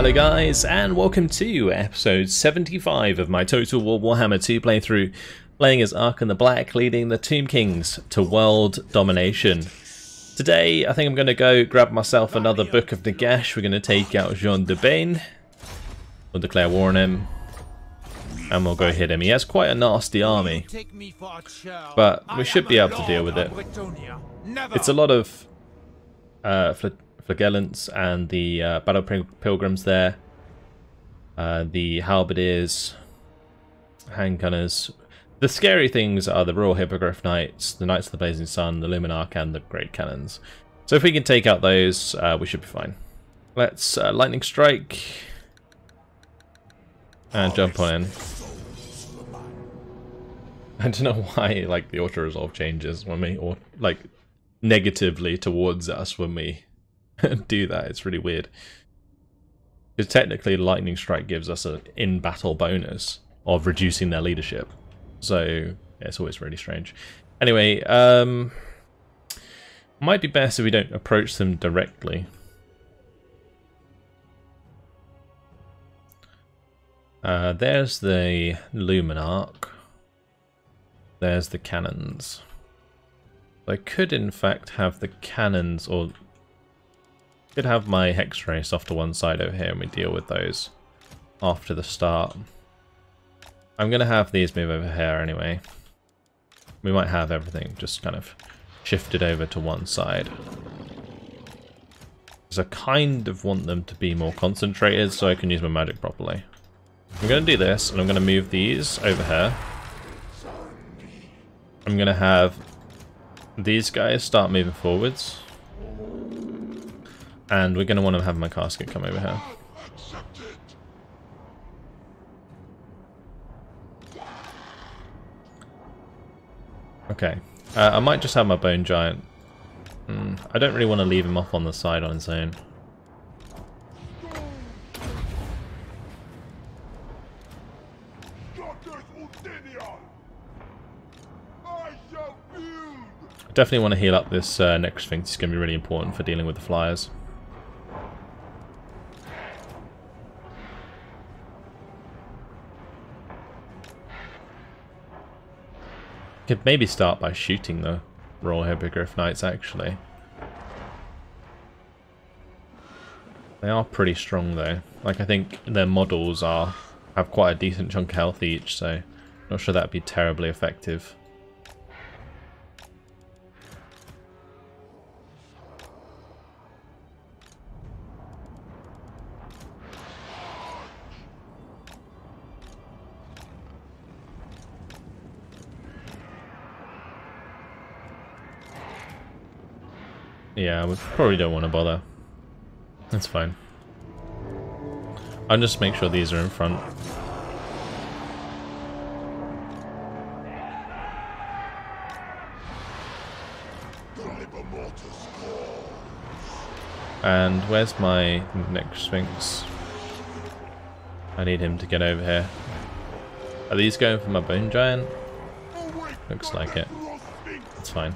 Hello guys, and welcome to episode 75 of my Total War Warhammer 2 playthrough, playing as Arkhan the Black, leading the Tomb Kings to world domination. Today, I think I'm going to go grab myself another Book of Nagash. We're going to take out Jean de Bain. We'll declare war on him, and we'll go hit him. He has quite a nasty army, but we should be able to deal with it. It's a lot of flagellants and the battle pilgrims there, the halberdiers, handgunners. The scary things are the Royal Hippogriff Knights, the Knights of the Blazing Sun, the Luminarch, and the Great Cannons. So if we can take out those, we should be fine. Let's lightning strike and jump on in. I don't know why like the auto resolve changes when we, or like negatively towards us when we do that. It's really weird. Because technically lightning strike gives us an in-battle bonus of reducing their leadership. So yeah, it's always really strange. Anyway, might be best if we don't approach them directly. There's the Luminarch. There's the cannons. I could in fact have the cannons, or could have my hex race off to one side over here and we deal with those after the start. I'm going to have these move over here anyway. We might have everything just kind of shifted over to one side. Because I kind of want them to be more concentrated so I can use my magic properly. I'm going to do this, and I'm going to move these over here. I'm going to have these guys start moving forwards. And we're going to want to have my casket come over here. Okay. I might just have my Bone Giant. I don't really want to leave him off on the side on his own. I definitely want to heal up this next Sphinx. It's going to be really important for dealing with the flyers. Could maybe start by shooting the Royal Hippogriff Knights, actually. They are pretty strong though. Like, I think their models have quite a decent chunk of health each, so not sure that'd be terribly effective. Yeah, we probably don't want to bother. That's fine. I'll just make sure these are in front. And where's my next Sphinx? I need him to get over here. Are these going for my Bone Giant? Looks like it. That's fine.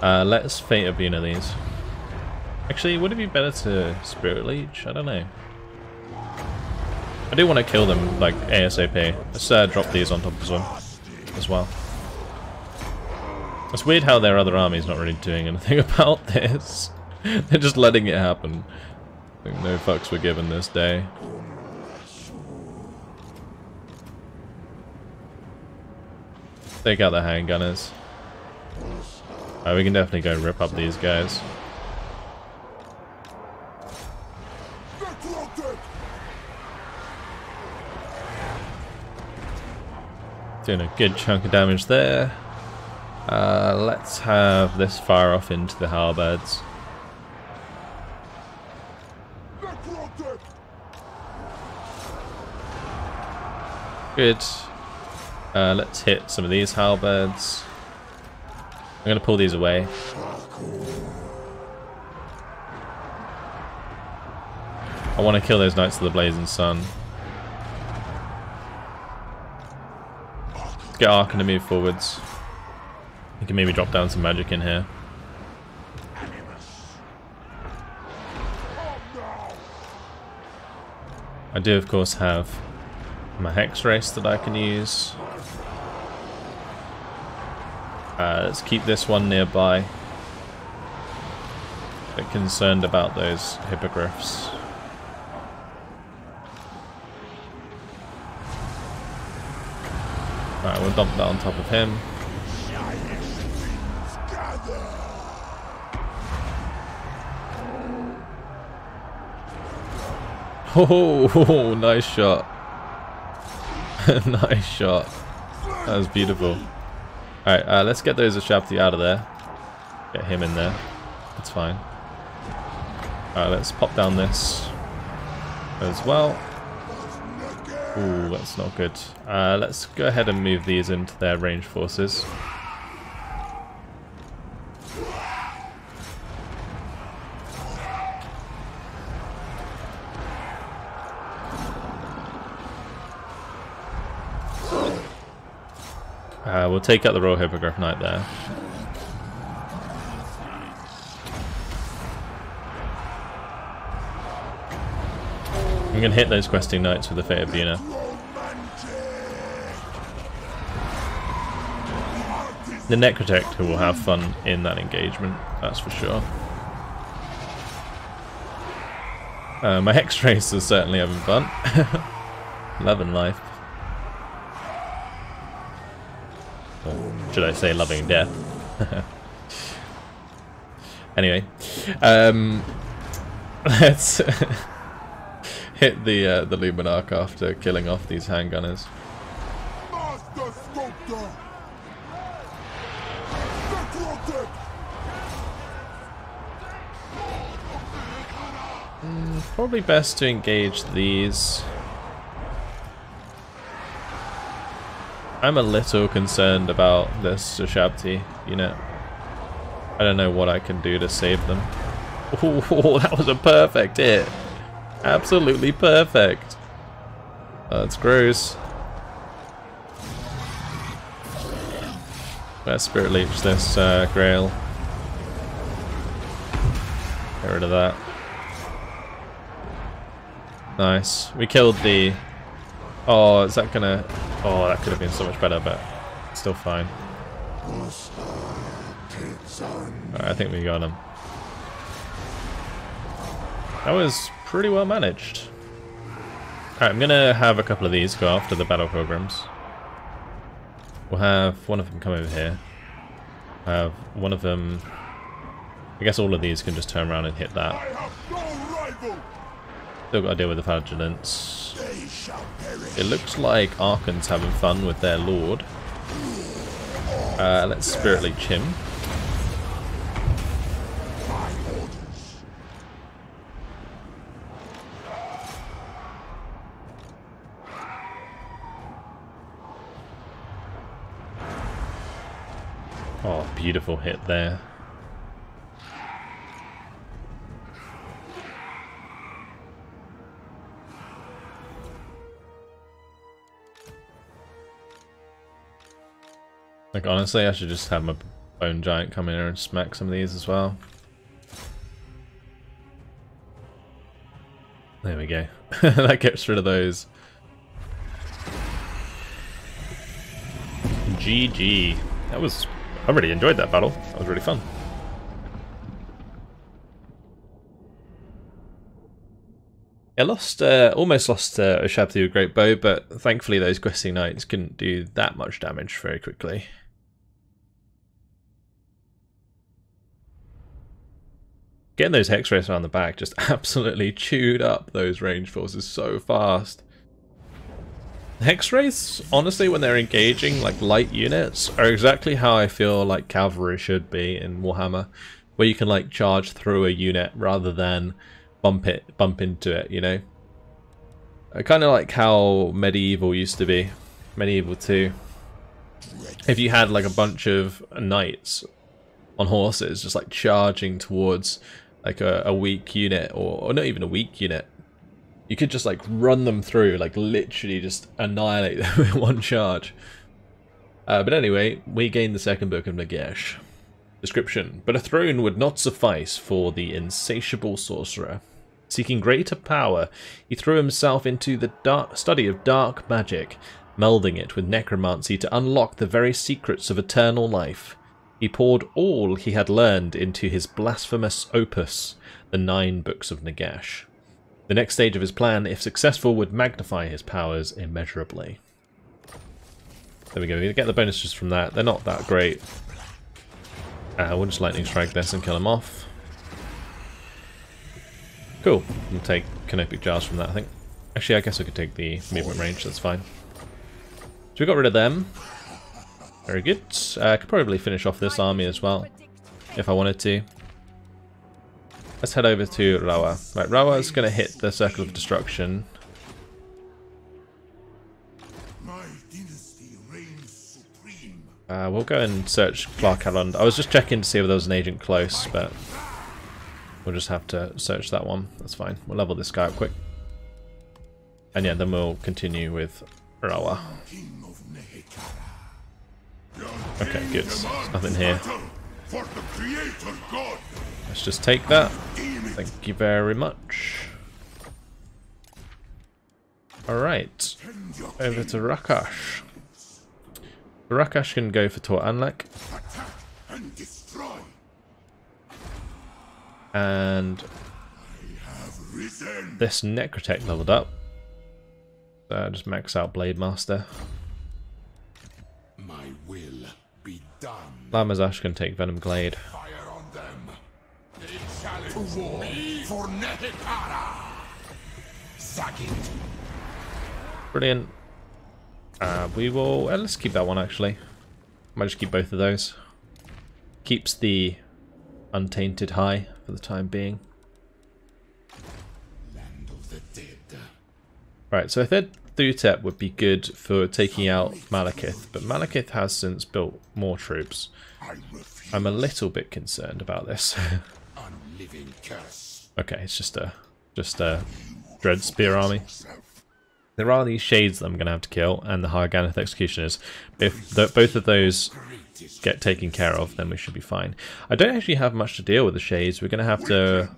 Let's Fate of one of these. Actually, would it be better to Spirit Leech? I don't know. I do want to kill them, like, ASAP. Let's drop these on top as well. It's weird how their other army's not really doing anything about this. They're just letting it happen. I think no fucks were given this day. Take out the handgunners. We can definitely go rip up these guys. Doing a good chunk of damage there. Let's have this fire off into the halberds. Good. Let's hit some of these halberds. I'm going to pull these away. I want to kill those Knights of the Blazing Sun. Get Arkhan to move forwards. You can maybe drop down some magic in here. I do, of course, have my Hex Race that I can use. Let's keep this one nearby. A bit concerned about those hippogriffs. Alright, we'll dump that on top of him. Oh, nice shot. Nice shot. That was beautiful. Alright, let's get those Ashabti out of there. Get him in there. That's fine. Alright, let's pop down this as well. Ooh, that's not good. Let's go ahead and move these into their range forces. We'll take out the Royal Hippogriff Knight there. I'm going to hit those questing knights with the Fate of Buna. The Necrotector will have fun in that engagement, that's for sure. My Hex Race is certainly having fun. Loving life. Or should I say loving death? Anyway, let's hit the Luminarch after killing off these handgunners. Probably best to engage these. I'm a little concerned about this Ashabti unit. I don't know what I can do to save them. Oh, that was a perfect hit. Absolutely perfect. That's gross. Let's Spirit Leech this Grail. Get rid of that. Nice. We killed the... Oh, is that gonna... Oh, that could have been so much better, but still fine. Alright, I think we got him. That was pretty well managed. Alright, I'm gonna have a couple of these go after the Battle Pilgrims. We'll have one of them come over here. Have one of them... I guess all of these can just turn around and hit that. Still got to deal with the Flagellants. It looks like Arkhan's having fun with their lord. Let's Spirit Leech him. Oh, beautiful hit there. Like, honestly, I should just have my Bone Giant come in here and smack some of these as well. There we go. That gets rid of those. GG. That was... I really enjoyed that battle. That was really fun. I almost lost Ashabti with Great Bow, but thankfully those Questing Knights couldn't do that much damage very quickly. Getting those Hex Rays around the back just absolutely chewed up those range forces so fast. Hex Rays, honestly, when they're engaging like light units, are exactly how I feel like cavalry should be in Warhammer, where you can like charge through a unit rather than bump into it, you know? Kind of like how Medieval used to be, Medieval 2. If you had like a bunch of knights on horses just like charging towards like a weak unit, or not even a weak unit, you could just like run them through, like literally just annihilate them in one charge. But anyway, we gained the second book of Nagesh. Description: but a throne would not suffice for the insatiable sorcerer. Seeking greater power, he threw himself into the study of dark magic, melding it with necromancy to unlock the very secrets of eternal life. He poured all he had learned into his blasphemous opus, the 9 Books of Nagash. The next stage of his plan, if successful, would magnify his powers immeasurably. There we go, we get the bonuses from that. They're not that great. We'll just lightning strike this and kill him off. Cool, we'll take canopic jars from that, I think. Actually, I guess I could take the movement range, that's fine. So we got rid of them. Very good. I could probably finish off this army as well, if I wanted to. Let's head over to Rawa. Right, Rawa is going to hit the Circle of Destruction. We'll go and search Clark Alland. I was just checking to see if there was an agent close, but we'll just have to search that one. That's fine. We'll level this guy up quick. And yeah, then we'll continue with Rawa. Okay, good. There's nothing here. Let's just take that. Thank you very much. Alright. Over to Rakash. Rakash can go for Tor Anlek. And this Necrotech leveled up. So just max out Blade Master. My will be done. Lamazash can take Venom Glade. Fire on them. They challenge war for Nehekara. Sakit. Brilliant. We will... let's keep that one actually. Might just keep both of those. Keeps the Untainted high for the time being. Land of the dead. Right, so I said Thutep would be good for taking out Malekith, but Malekith has since built more troops. I'm a little bit concerned about this. Unliving curse. Okay, it's just a Dread Spear army. There are these Shades that I'm going to have to kill, and the Harganeth Executioners. If both of those get taken care of, then we should be fine. I don't actually have much to deal with the Shades. We're going to have to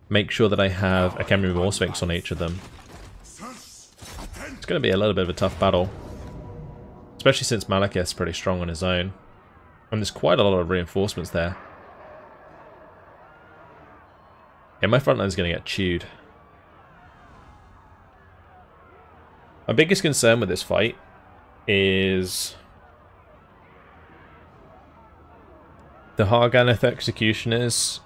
make sure that I have a Khemri Warsphinx on each of them. It's going to be a little bit of a tough battle. Especially since Malekith's pretty strong on his own. And there's quite a lot of reinforcements there. Yeah, my front line's going to get chewed. My biggest concern with this fight is the Harganeth Executioners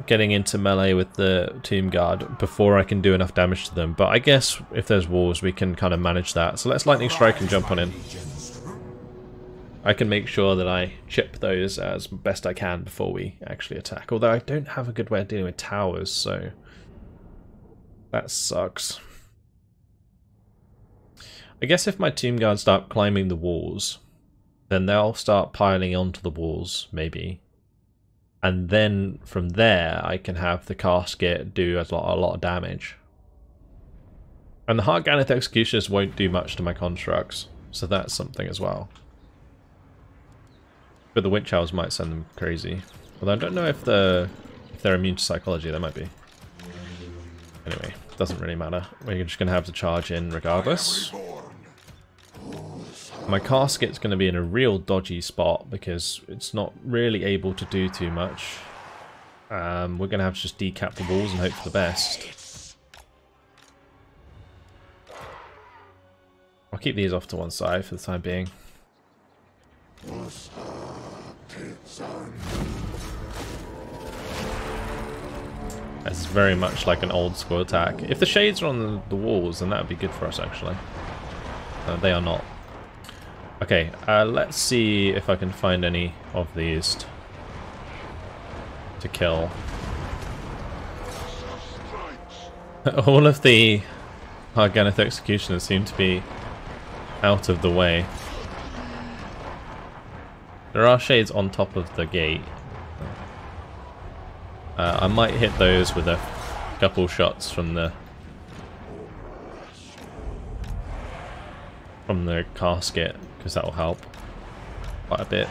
getting into melee with the Tomb Guard before I can do enough damage to them. But I guess if there's walls, we can kind of manage that. So let's Lightning Strike and jump on in. I can make sure that I chip those as best I can before we actually attack. Although I don't have a good way of dealing with towers, so that sucks. I guess if my Tomb Guards start climbing the walls, then they'll start piling onto the walls, maybe. And then from there, I can have the casket do a lot of damage. And the Harganeth Executioners won't do much to my constructs, so that's something as well. But the Witch Owls might send them crazy. Although I don't know if they're immune to psychology, they might be. Anyway, doesn't really matter. We're just going to have to charge in regardless. My casket's going to be in a real dodgy spot because it's not really able to do too much. We're going to have to just decap the walls and hope for the best. I'll keep these off to one side for the time being. This is very much like an old school attack. If the Shades are on the walls, then that would be good for us actually. They are not. Okay, let's see if I can find any of these to kill. All of the Harganeth Executioners seem to be out of the way. There are Shades on top of the gate. I might hit those with a couple shots from the casket, because that will help quite a bit.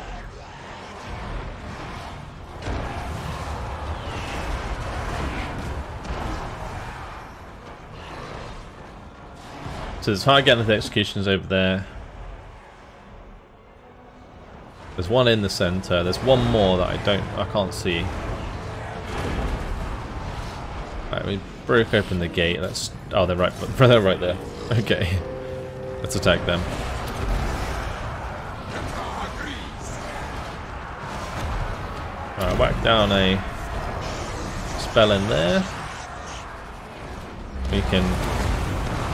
So there's hard getting the executions over there. There's one in the center. There's one more that I can't see. Right, we broke open the gate. Let's. Oh, they're right there. Okay, let's attack them. Alright, whack down a spell in there. We can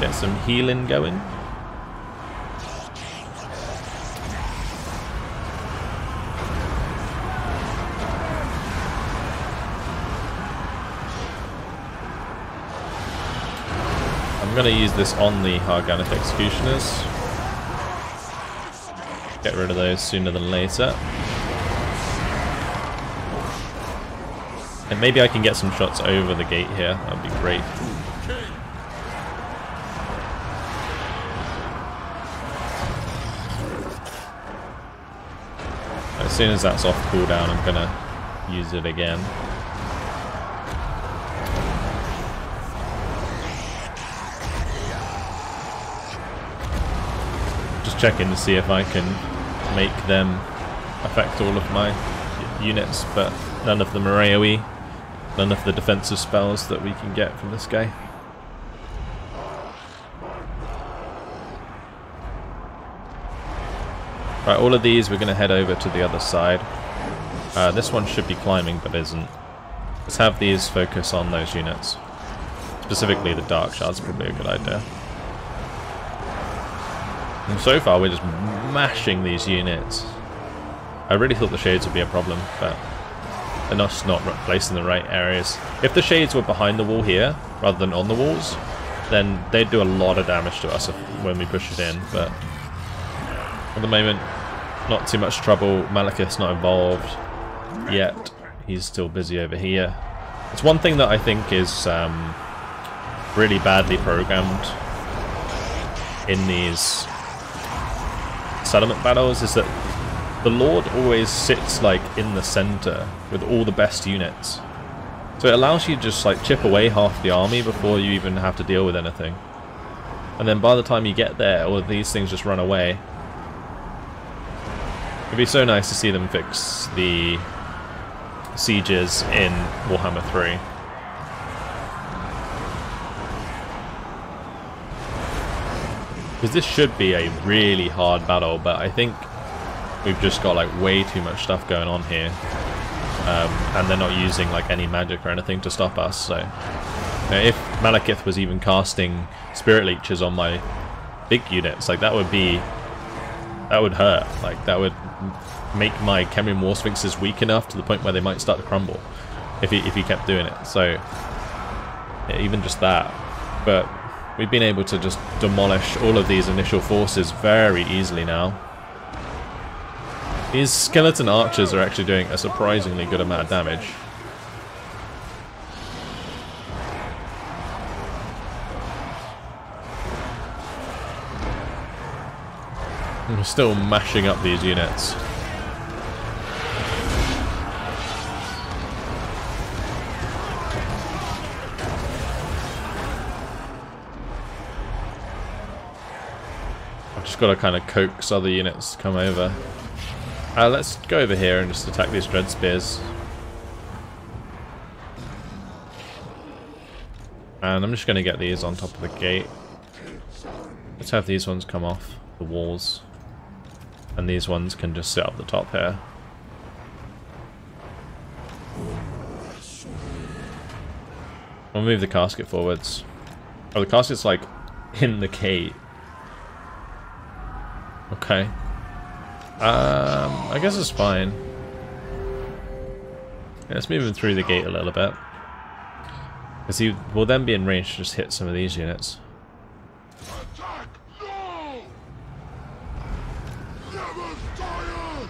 get some healing going. I'm going to use this on the Harganeth Executioners. Get rid of those sooner than later. And maybe I can get some shots over the gate here. That would be great. As soon as that's off cooldown, I'm going to use it again. Checking to see if I can make them affect all of my units, but none of them are AoE. None of the defensive spells that we can get from this guy. Right, all of these we're going to head over to the other side. This one should be climbing but isn't. Let's have these focus on those units. Specifically the Dark Shard's probably a good idea. And so far we're just mashing these units. I really thought the shades would be a problem, but they're just not placed in the right areas. If the shades were behind the wall here, rather than on the walls, then they'd do a lot of damage to us when we push it in, but at the moment, not too much trouble. Malekith's not involved yet. He's still busy over here. It's one thing that I think is really badly programmed in these settlement battles is that the Lord always sits like in the center with all the best units. So it allows you to just like chip away half the army before you even have to deal with anything. And then by the time you get there, all of these things just run away. It'd be so nice to see them fix the sieges in Warhammer 3. Because this should be a really hard battle, but I think we've just got like way too much stuff going on here. And they're not using like any magic or anything to stop us, so... Now, if Malekith was even casting Spirit Leeches on my big units, like that would hurt. Like that would make my Khemrian War Sphinxes weak enough to the point where they might start to crumble if he kept doing it. So yeah, even just that. But we've been able to just demolish all of these initial forces very easily now. These skeleton archers are actually doing a surprisingly good amount of damage. And we're still mashing up these units. I've just got to kind of coax other units to come over. Let's go over here and just attack these Dread Spears. And I'm just going to get these on top of the gate. Let's have these ones come off the walls. And these ones can just sit up the top here. We'll move the casket forwards. Oh, the casket's like in the gate. Okay. I guess it's fine. Yeah, let's move him through the gate a little bit. Because he will then be in range to just hit some of these units.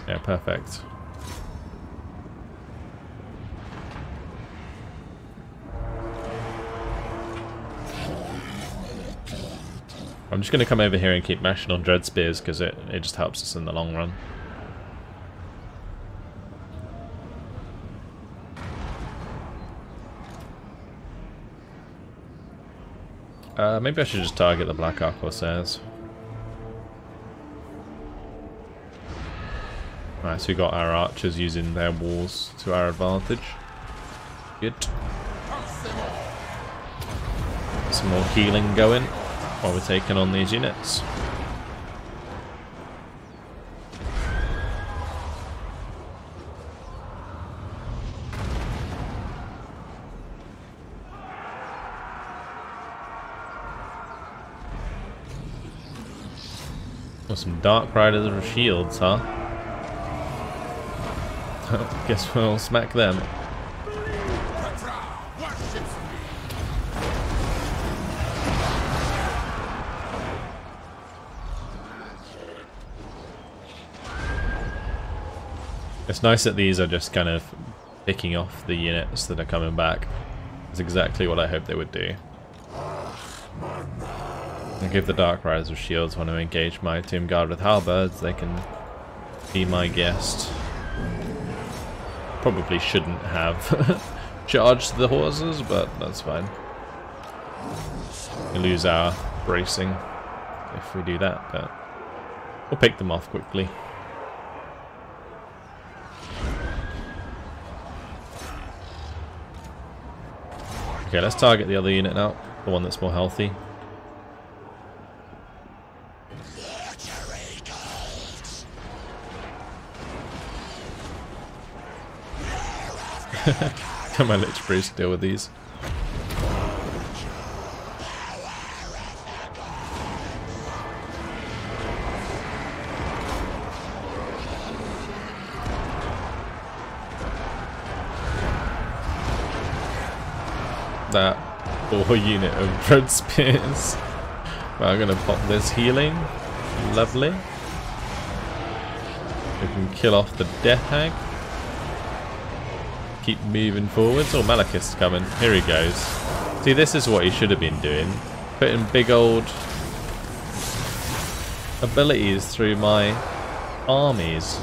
Yeah, perfect. I'm just going to come over here and keep mashing on Dread Spears because it just helps us in the long run. Maybe I should just target the Black Ark Corsairs. Alright, so we got our archers using their walls to our advantage. Good. Some more healing going while we're taking on these units. Well, some Dark Riders with shields, huh? Guess we'll smack them. It's nice that these are just kind of picking off the units that are coming back. That's exactly what I hoped they would do. I give the Dark Riders with shields when I engage my Tomb Guard with halberds. They can be my guest. Probably shouldn't have charged the horses, but that's fine. We lose our bracing if we do that, but we'll pick them off quickly. Okay, let's target the other unit now, the one that's more healthy. Can my Lich Priest deal with these? That poor unit of Dread Spears. Well, I'm gonna pop this healing. Lovely. We can kill off the Death Hag. Keep moving forwards. Oh, Malekith's coming. Here he goes. See, this is what he should have been doing. Putting big old abilities through my armies.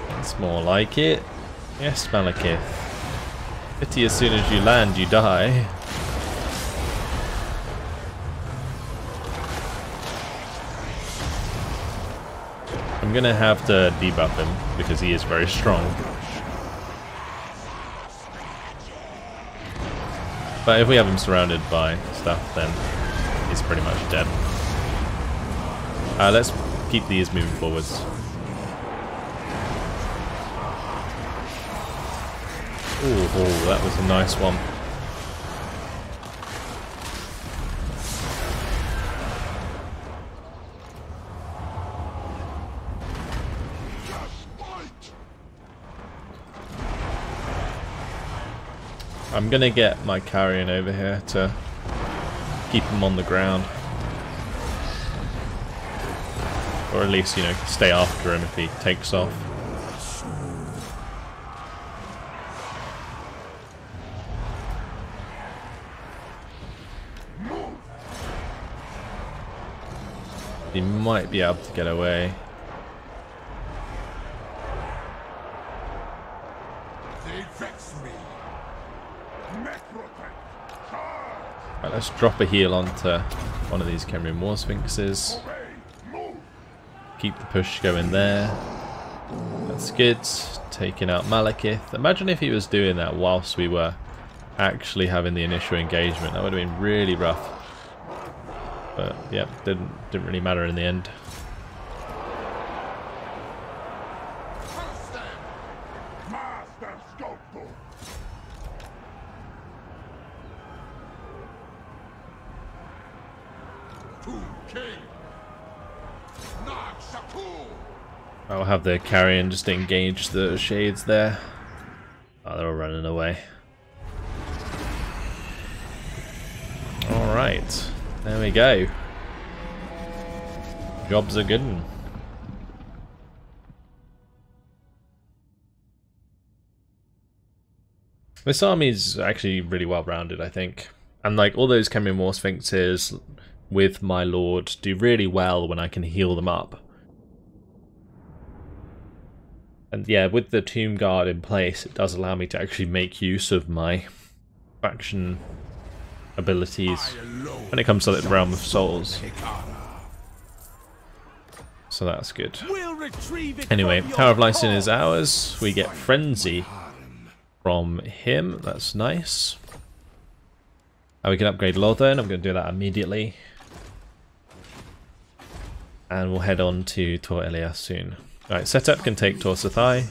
That's more like it. Yes, Malekith. Pity as soon as you land, you die. I'm gonna have to debuff him because he is very strong. But if we have him surrounded by stuff, then he's pretty much dead. Let's keep these moving forwards. Oh, that was a nice one. I'm gonna get my Carrion over here to keep him on the ground. Or at least, you know, stay after him if he takes off. He might be able to get away. Right, let's drop a heal onto one of these Khemrian War Sphinxes. Keep the push going there. That's good. Taking out Malekith. Imagine if he was doing that whilst we were actually having the initial engagement. That would have been really rough. But yeah, didn't really matter in the end. I'll have the Carrion just engage the shades there. Oh, they're all running away. Alright, there we go. Job's a good one. This army's actually really well rounded, I think. And like all those Khemrian War Sphinxes with my Lord do really well when I can heal them up. And yeah, with the Tomb Guard in place, it does allow me to actually make use of my faction abilities when it comes to the Realm of Souls. So that's good. Anyway, Tower of Lycian is ours. We get Frenzy from him. That's nice. We can upgrade Lothern. I'm going to do that immediately. And we'll head on to Tor Elias soon. Alright, setup can take Tor Sathai.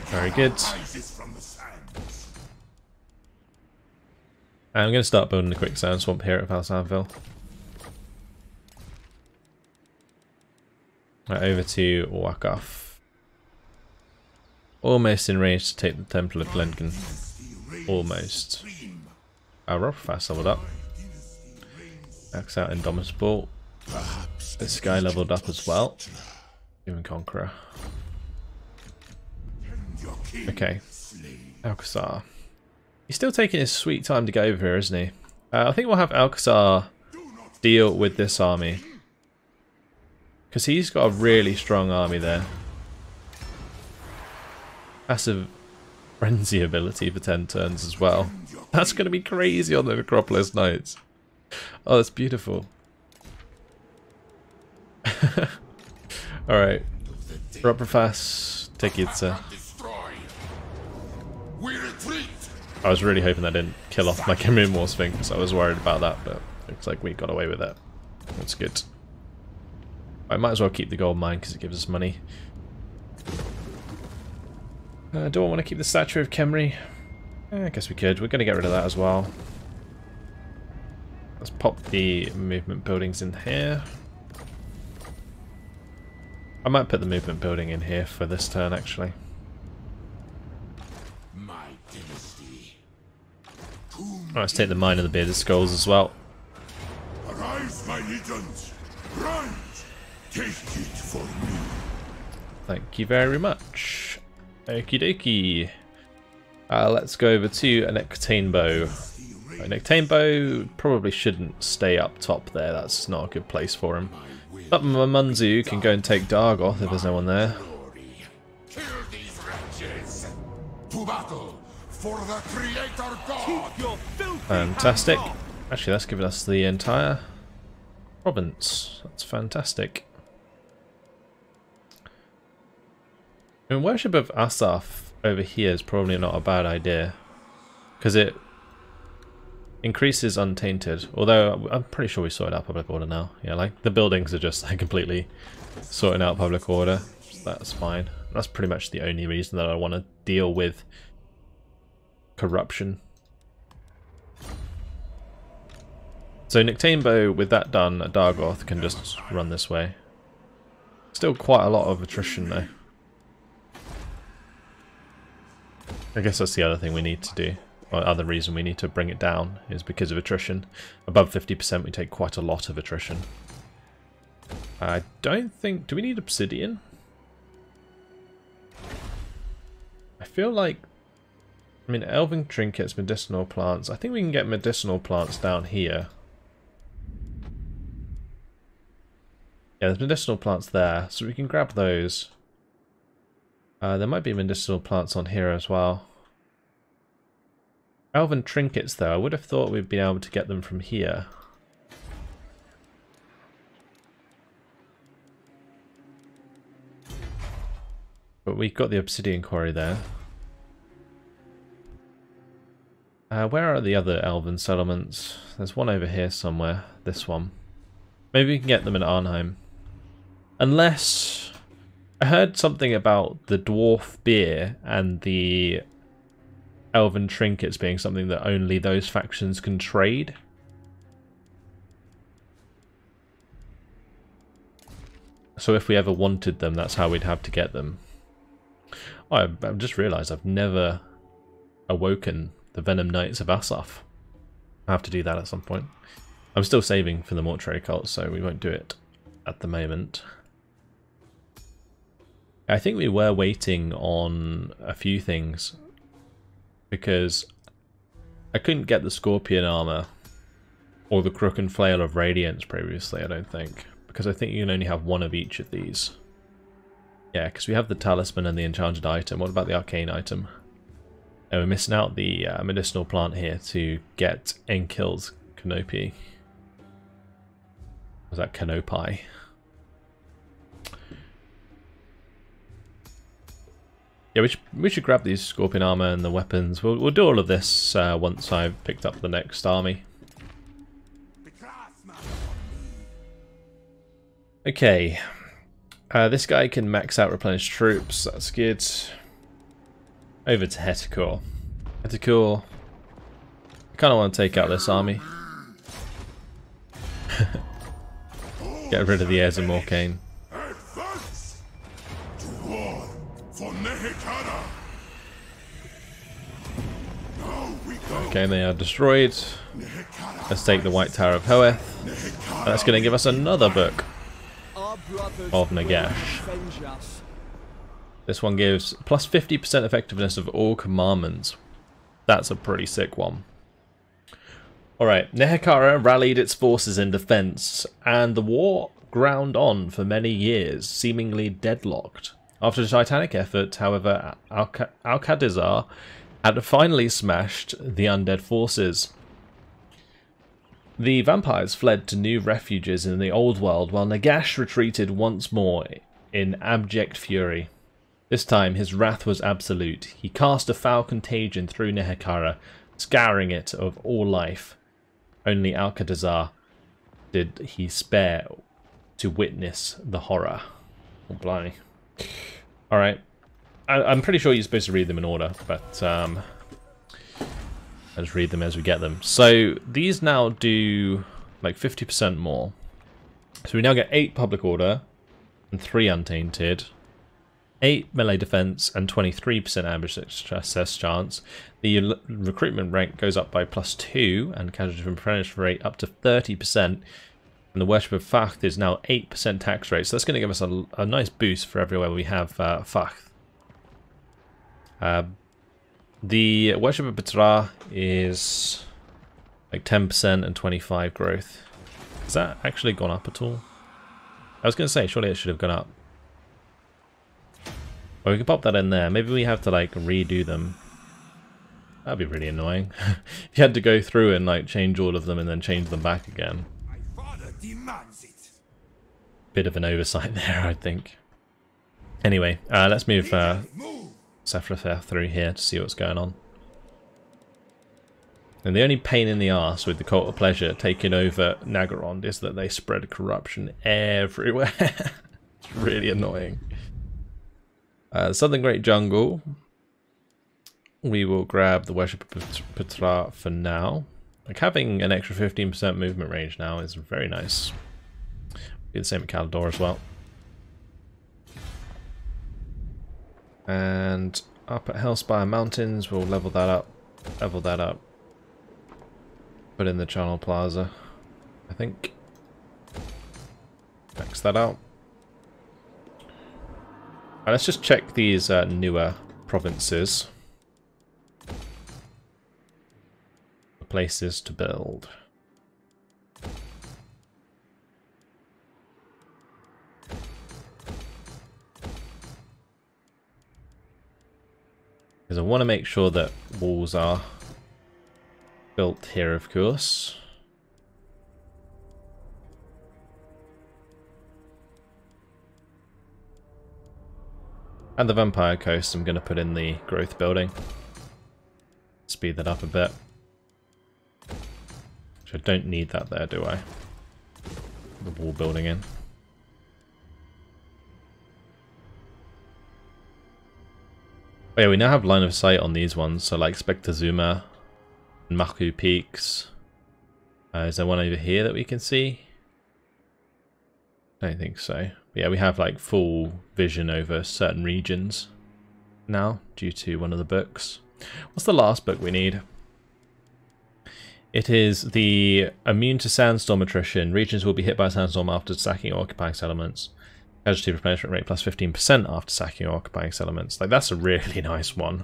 Very good. And I'm going to start building a quicksand swamp here at Valsanville. Right, over to Wakaf. Almost in range to take the Temple of Glengen. Almost. Our Rockfast leveled up. Max out Indomitable. This guy leveled up as well. Human Conqueror. Okay. Alcazar. He's still taking his sweet time to get over here, isn't he? I think we'll have Alcazar deal with this army. Because he's got a really strong army there. Passive Frenzy ability for 10 turns as well. That's going to be crazy on the Necropolis Knights. Oh, that's beautiful. Alright. Roprafas, take it, sir. I was really hoping that didn't kill off my Khemrian War Sphinx. I was worried about that, but looks like we got away with that. That's good. I might as well keep the gold mine because it gives us money. Do I want to keep the Statue of Khemri? I guess we could. We're going to get rid of that as well. Let's pop the movement buildings in here. I might put the movement building in here for this turn, actually. Let's take the Mine of the Bearded Skulls as well. Arise, my legions! Grind! Take it for me. Thank you very much. Okie dokie. Let's go over to a Nectainbow. Nectainbow probably shouldn't stay up top there. That's not a good place for him. But Mamunzu can go and take Dargoth if there's no one there. Kill these wretches! To battle for the Creator God! Fantastic. Actually, that's given us the entire province. That's fantastic. I mean, worship of Asaf over here is probably not a bad idea, because it increases Untainted. Although I'm pretty sure we sorted out public order now. Yeah, like the buildings are just like completely sorting out public order. So that's fine. That's pretty much the only reason that I want to deal with corruption. So Nectainbow, with that done, Dargoth can just run this way. Still quite a lot of attrition though. I guess that's the other thing we need to do. Or other reason we need to bring it down is because of attrition. Above 50% we take quite a lot of attrition. I don't think... Do we need obsidian? I feel like... I mean, elven trinkets, medicinal plants. I think we can get medicinal plants down here. Yeah, there's medicinal plants there, so we can grab those. There might be medicinal plants on here as well. Elven trinkets, though, I would have thought we'd be able to get them from here. But we've got the obsidian quarry there. Where are the other elven settlements? There's one over here somewhere. This one. Maybe we can get them in Arnheim. Unless... I heard something about the dwarf beer and the elven trinkets being something that only those factions can trade. So if we ever wanted them, that's how we'd have to get them. Oh, I've just realised I've never awoken the Venom Knights of Asaf. I have to do that at some point. I'm still saving for the Mortuary Cult, so we won't do it at the moment. I think we were waiting on a few things because I couldn't get the Scorpion armor or the Crook and Flail of Radiance previously, I don't think, because I think you can only have one of each of these. Yeah, because we have the talisman and the enchanted item. What about the arcane item? Oh, we're missing out the medicinal plant here to get Enkil's Canopy. Was that Canopi? Yeah, we should grab these scorpion armor and the weapons. We'll do all of this once I've picked up the next army. Okay, this guy can max out replenish troops. That's good. Over to Hetikor. Hetikor, I kind of want to take out this army. Get rid of the heirs of Morkane. Okay, they are destroyed. Let's take the White Tower of Hoeth. And that's going to give us another book of Nagash. This one gives plus 50% effectiveness of all commandments. That's a pretty sick one. Alright, Nehekhara rallied its forces in defense, and the war ground on for many years, seemingly deadlocked. After a titanic effort, however, Alcadizar had finally smashed the undead forces. The vampires fled to new refuges in the old world, while Nagash retreated once more in abject fury. This time his wrath was absolute. He cast a foul contagion through Nehekhara, scouring it of all life. Only Alcadizar did he spare to witness the horror. Oh, blimey. Alright. I'm pretty sure you're supposed to read them in order, but I'll just read them as we get them. So these now do like 50% more. So we now get 8 public order and 3 untainted, 8 melee defense and 23% ambush success chance. The recruitment rank goes up by +2 and casualty replenishment rate up to 30%. And the worship of Facht is now 8% tax rate, so that's going to give us a nice boost for everywhere we have Facht. The worship of Petra is like 10% and 25 growth. Has that actually gone up at all? I was going to say, surely it should have gone up. Well, we can pop that in there. Maybe we have to like redo them. That'd be really annoying. If you had to go through and like change all of them and then change them back again. Bit of an oversight there, I think. Anyway, let's move Sephiroth through here to see what's going on. And the only pain in the arse with the Cult of Pleasure taking over Nagorond is that they spread corruption everywhere. It's really annoying. Southern Great Jungle. We will grab the Worship of Petra for now. Like having an extra 15% movement range now is very nice. Do the same at Calador as well. And up at Hellspire Mountains, we'll level that up. Put in the Channel Plaza, I think. Max that out. Right, let's just check these newer provinces. The places to build. Because I want to make sure that walls are built here, of course. And the Vampire Coast, I'm going to put in the growth building. Speed that up a bit. Which I don't need that there, do I? The wall building in. Oh yeah, we now have line of sight on these ones, so like Spectazuma and Maku Peaks. Is there one over here that we can see? I don't think so. But yeah, we have like full vision over certain regions now due to one of the books. What's the last book we need? It is the Immune to Sandstorm Attrition. Regions will be hit by a sandstorm after sacking or occupying settlements. Casualty replenishment rate plus 15% after sacking or occupying settlements. Like, that's a really nice one.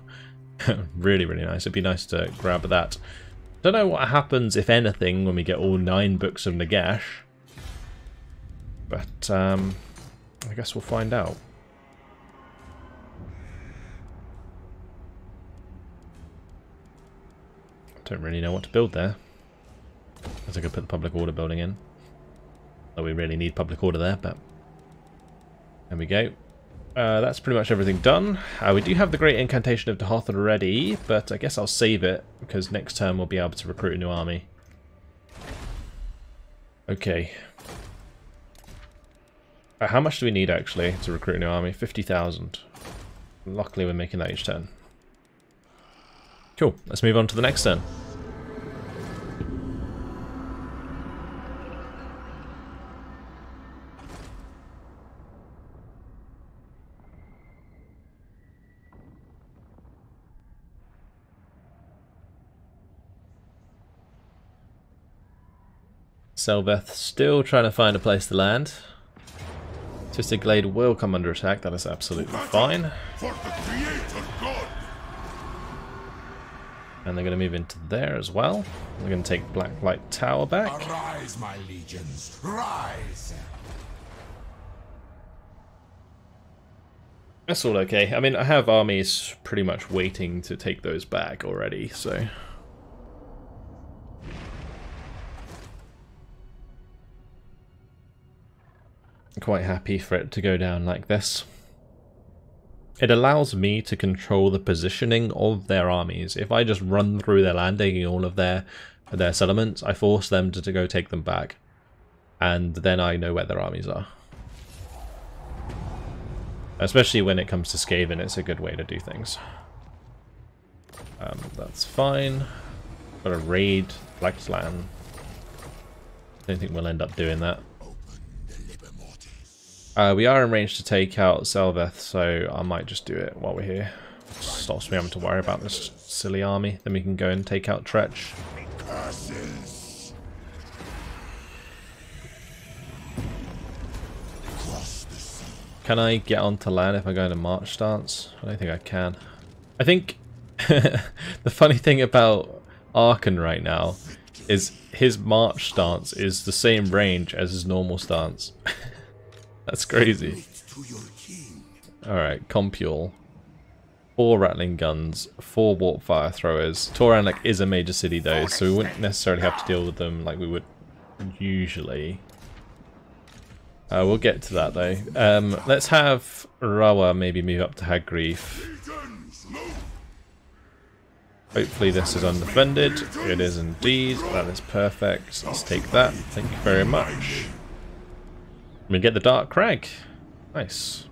Really, really nice. It'd be nice to grab that. Don't know what happens, if anything, when we get all 9 books of Nagash. But, I guess we'll find out. Don't really know what to build there. I guess I could put the public order building in. Though we really need public order there, but there we go. That's pretty much everything done. We do have the Great Incantation of Dahoth already, but I guess I'll save it because next turn we'll be able to recruit a new army. Okay. How much do we need actually to recruit a new army? 50,000. Luckily we're making that each turn. Cool, let's move on to the next turn. Selveth still trying to find a place to land. Twisted Glade will come under attack, that is absolutely fine. For the Creator God. And they're going to move into there as well. We're going to take Blacklight Tower back. Arise, my legions, rise! That's all okay. I mean, I have armies pretty much waiting to take those back already, so... I'm quite happy for it to go down like this. It allows me to control the positioning of their armies. If I just run through their land, taking all of their settlements, I force them to go take them back. And then I know where their armies are. Especially when it comes to Skaven, it's a good way to do things. That's fine. Got a raid Blackland. Don't think we'll end up doing that. We are in range to take out Selveth, so I might just do it while we're here. Stops me having to worry about this silly army. Then we can go and take out Tretch. Can I get onto land if I go into march stance? I don't think I can. I think the funny thing about Arkhan right now is his march stance is the same range as his normal stance. That's crazy. Alright, Compule. 4 rattling guns, 4 warp fire throwers. Toranlek is a major city though, so we wouldn't necessarily have to deal with them like we would usually. We'll get to that though. Let's have Rawa maybe move up to Hagreef. Hopefully this is undefended. It is indeed. That is perfect. Let's take that. Thank you very much. We get the Dark Crag. Nice.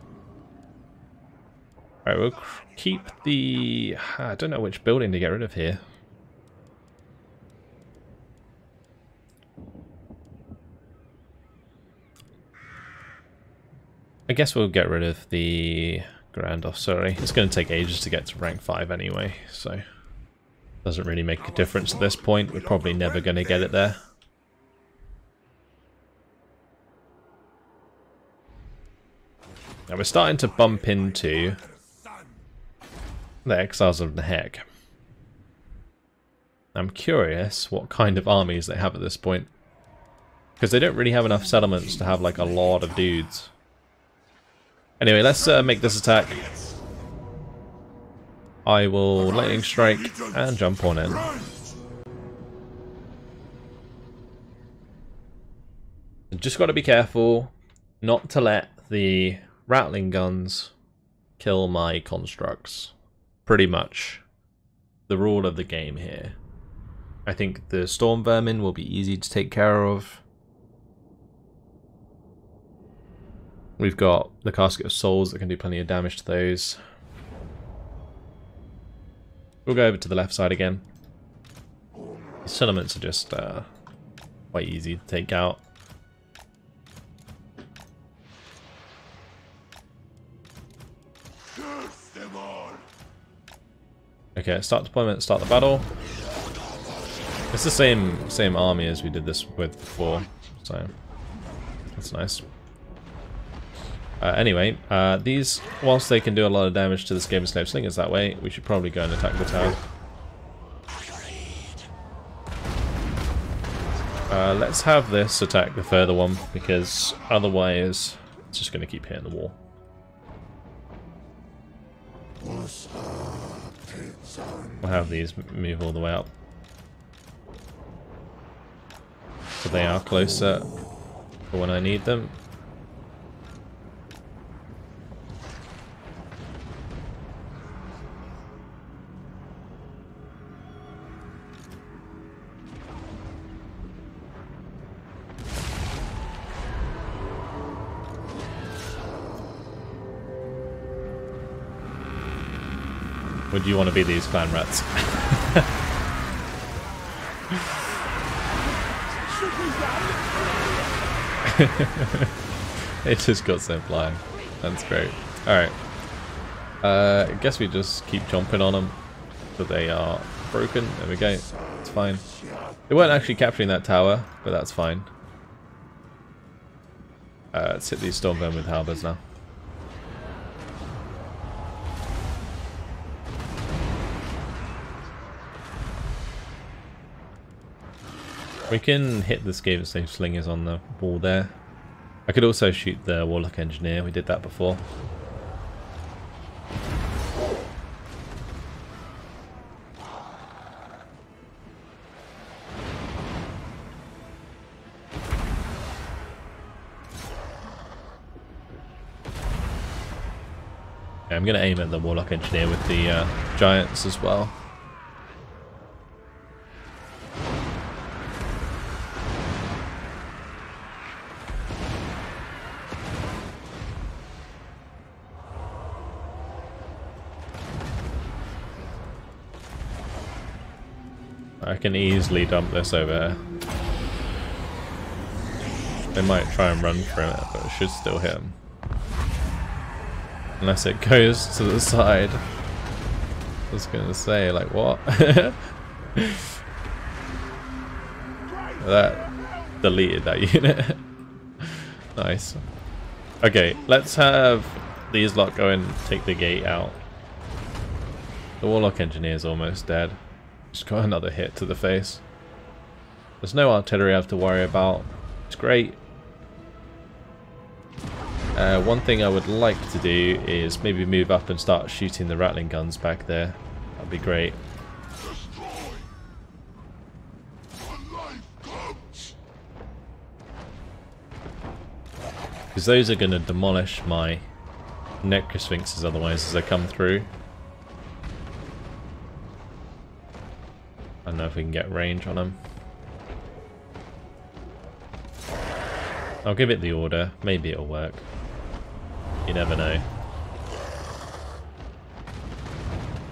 Alright, we'll keep the... I don't know which building to get rid of here. I guess we'll get rid of the Grand Sorry. It's going to take ages to get to rank 5 anyway, so... Doesn't really make a difference at this point. We're probably never going to get it there. Now we're starting to bump into the Exiles of the Heck. I'm curious what kind of armies they have at this point. Because they don't really have enough settlements to have like a lot of dudes. Anyway, let's make this attack. I will lightning strike and jump on in. Just got to be careful not to let the rattling guns kill my constructs. Pretty much the rule of the game here. I think the storm vermin will be easy to take care of. We've got the Casket of Souls that can do plenty of damage to those. We'll go over to the left side again. These settlements are just quite easy to take out. Okay, start deployment, start the battle. It's the same army as we did this with before, so that's nice. Anyway, these, whilst they can do a lot of damage to the Skaven Slave Slingers that way, we should probably go and attack the tower. Let's have this attack the further one, because otherwise it's just going to keep hitting the wall. We'll have these move all the way up. So they are closer for when I need them. Would you want to be these clan rats? It just got sent flying. That's great. Alright. I guess we just keep jumping on them. So they are broken. There we go. It's fine. They weren't actually capturing that tower, but that's fine. Let's hit these Stormvermin with halbers now. We can hit the Skaven Slave Slingers on the wall there. I could also shoot the Warlock Engineer, we did that before. Yeah, I'm going to aim at the Warlock Engineer with the Giants as well. I can easily dump this over here. They might try and run from it, but it should still hit them. Unless it goes to the side. I was gonna say, like, what? That deleted that unit. Nice. Okay, let's have these lot go and take the gate out. The Warlock Engineer is almost dead. Just got another hit to the face. There's no artillery I have to worry about. It's great. One thing I would like to do is maybe move up and start shooting the rattling guns back there. That'd be great. Because those are going to demolish my Necrosphinxes otherwise as they come through. I don't know if we can get range on them. I'll give it the order. Maybe it'll work. You never know.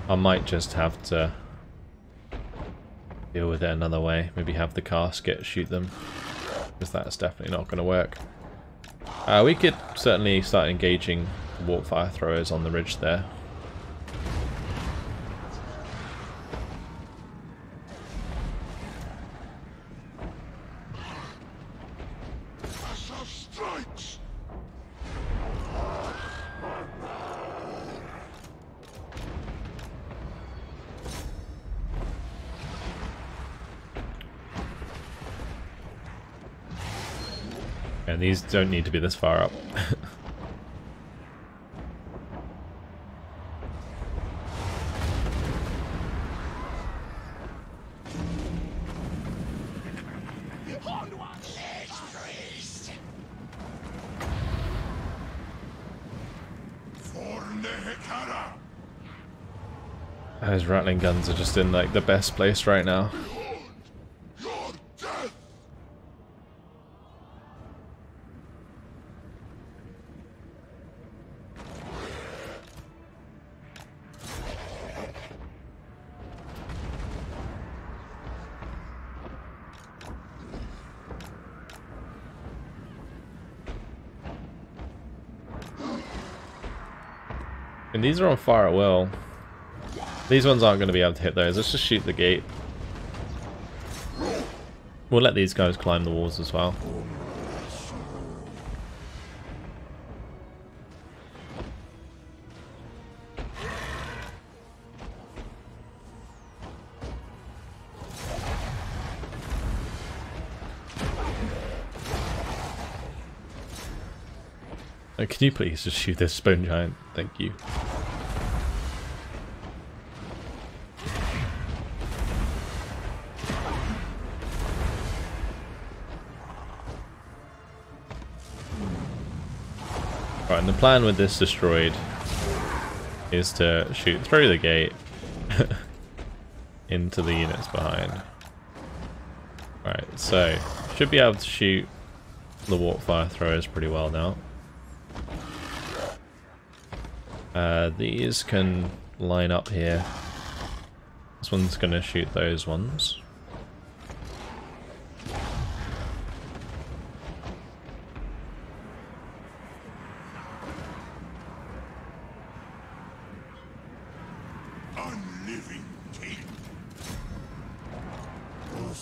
I might just have to deal with it another way. Maybe have the casket shoot them. Because that's definitely not going to work. We could certainly start engaging warp fire throwers on the ridge there. And these don't need to be this far up. Those rattling guns are just in like the best place right now. And these are on fire at will. These ones aren't going to be able to hit those. Let's just shoot the gate. We'll let these guys climb the walls as well. Can you please just shoot this Bone Giant? Thank you. Right, and the plan with this destroyed is to shoot through the gate into the units behind. Right, so should be able to shoot the warp fire throwers pretty well now. These can line up here. This one's going to shoot those ones.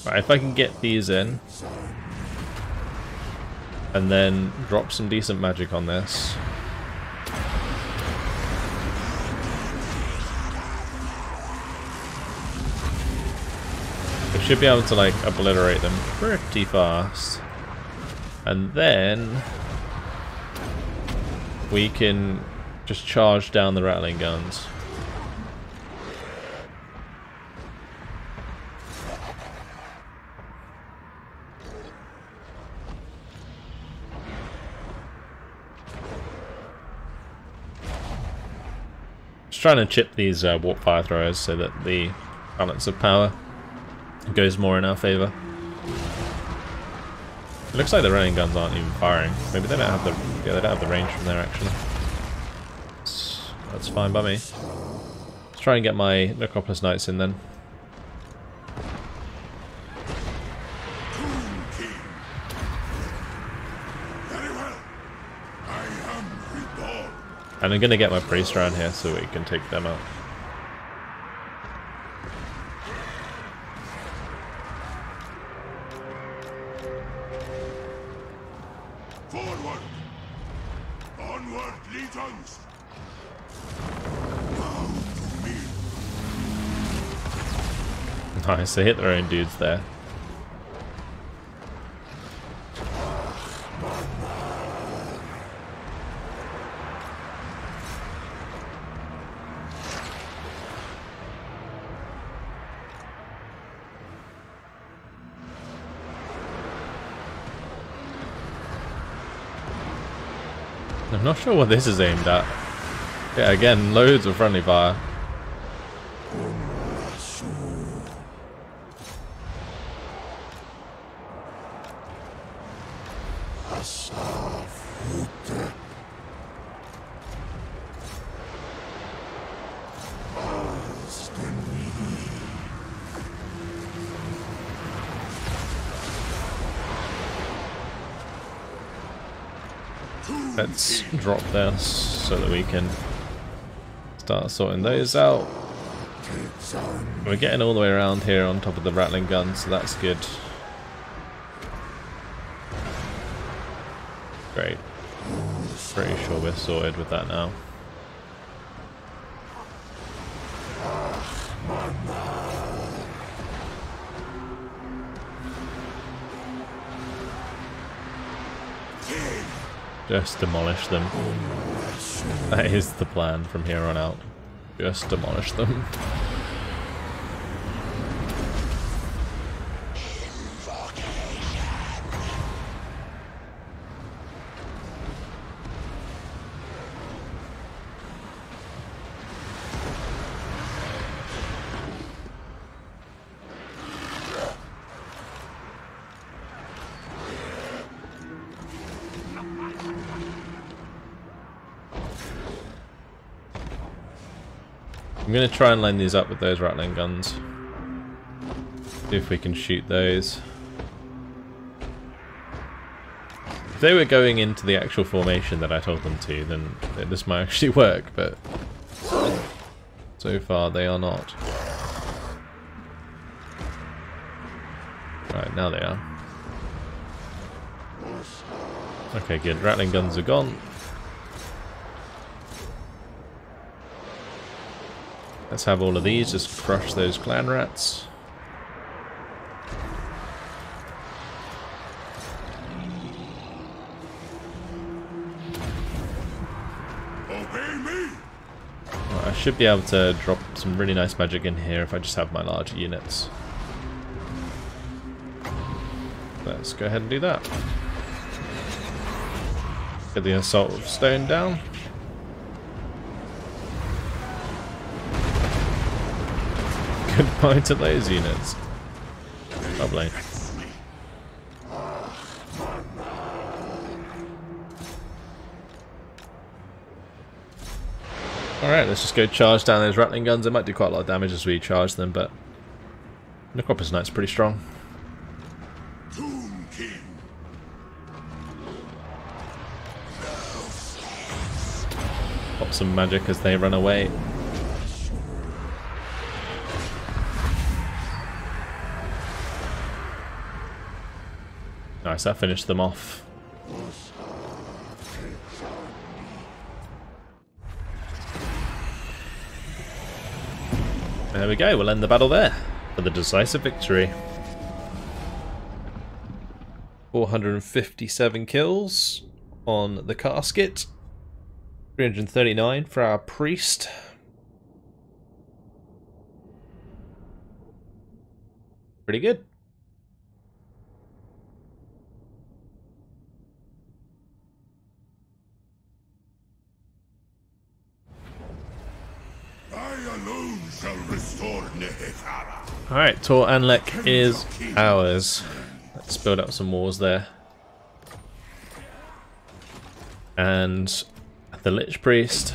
Right, if I can get these in and then drop some decent magic on this. We should be able to like obliterate them pretty fast. And then we can just charge down the rattling guns. Trying to chip these warp fire throwers so that the balance of power goes more in our favor. It looks like the running guns aren't even firing. Maybe they don't have the they don't have the range from there actually. That's fine by me. Let's try and get my Necropolis Knights in then. And I'm going to get my priest around here so we can take them out. Forward! Onward, legions! Nice, they hit their own dudes there. I'm not sure what this is aimed at. Yeah, again, loads of friendly fire. Let's drop this so that we can start sorting those out. We're getting all the way around here on top of the rattling gun, so that's good. Great. Pretty sure we're sorted with that now. Just demolish them. That is the plan from here on out. Just demolish them. I'm going to try and line these up with those rattling guns. See if we can shoot those. If they were going into the actual formation that I told them to, then this might actually work, but so far they are not. Right, now they are. Okay, good. Rattling guns are gone. Let's have all of these, just crush those clan rats. Obey me! Right, I should be able to drop some really nice magic in here if I just have my larger units. Let's go ahead and do that. Get the assault stone down. Goodbye to those units. Lovely. Alright, let's just go charge down those rattling guns. They might do quite a lot of damage as we charge them, but Necropolis Knight's pretty strong. Pop some magic as they run away. Nice, that finished them off. There we go, we'll end the battle there for the decisive victory. 457 kills on the casket. 339 for our priest. Pretty good. Alright, Tor Anlek is ours. Let's build up some walls there. And the Lich Priest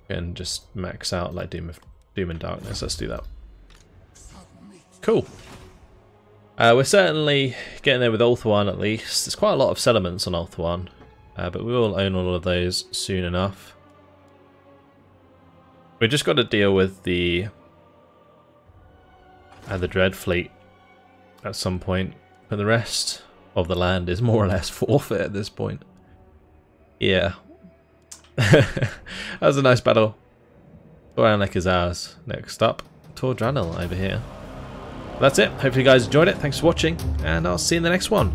can just max out like Doom and Darkness. Let's do that. Cool. We're certainly getting there with Ulthuan at least. There's quite a lot of settlements on Ulthuan, but we will own all of those soon enough. We just got to deal with the Dread Fleet at some point, but the rest of the land is more or less forfeit at this point. Yeah. That was a nice battle. Tor Anlek is ours. Next up, Tor Dranil over here. That's it. Hopefully you guys enjoyed it. Thanks for watching, and I'll see you in the next one.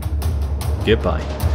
Goodbye.